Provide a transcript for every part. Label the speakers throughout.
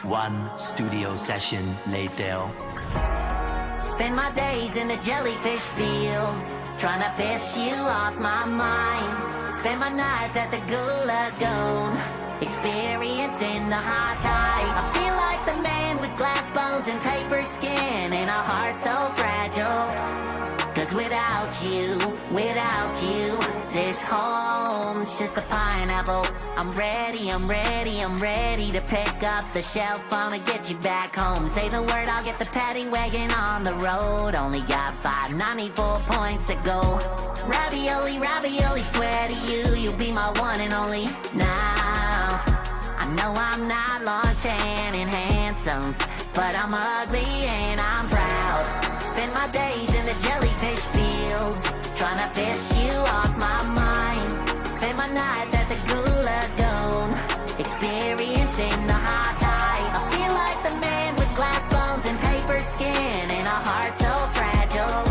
Speaker 1: One studio session later.
Speaker 2: Spend my days in the jellyfish fields, trying to fish you off my mind. Spend my nights at the Goo Lagoon, experiencing the high tide. I feel like the man with glass bones and paper skin, and a heart so fragile. Cause without you, this home's just a pineapple. I'm ready to pick up the shelf. I'ma get you back home. Say the word, I'll get the paddy wagon on the road. Only got 594 points to go. Ravioli, swear to you, you'll be my one and only. Now, I know I'm not long tan and handsome, but I'm ugly and I'm proud. Spend my days in the jellyfish fields, trying to fish you off my mind. Spend my nights at the Goo Lagoon, experiencing the high tide. I feel like the man with glass bones and paper skin, and a heart so fragile.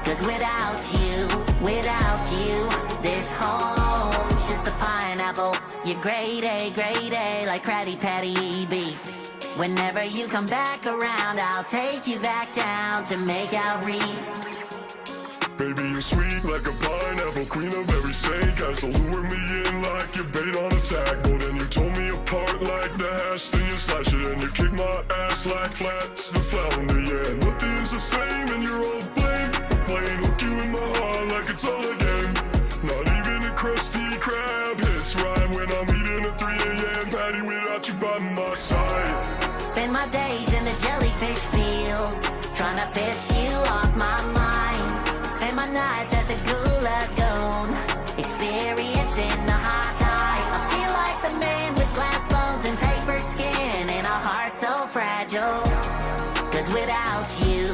Speaker 2: Cause without you, this home's just a pineapple. You're grade A, like Krabby Patty beef. Whenever you come back around, I'll take you back down to make out reef.
Speaker 3: Baby, you're sweet like a pineapple, queen of every steakhouse. Lure me in like your bait on a tagboat, and you tore me apart like the hash. Then you slash it and you kick my ass like flats the flounder. Yeah, nothing's the same and you're all blame. Playing hook you in my heart like it's all a game. Not even a crusty crab hits rhyme when I'm eating a 3 a.m. patty without you by my side.
Speaker 2: Spend my days in the jellyfish fields, trying to fish you off my mind. Spend my nights at the Goo Lagoon, experiencing the high tide. I feel like the man with glass bones and paper skin, and a heart so fragile. Cause without you,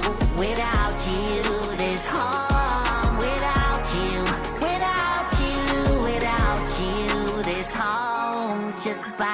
Speaker 2: this home, without you, this home's just a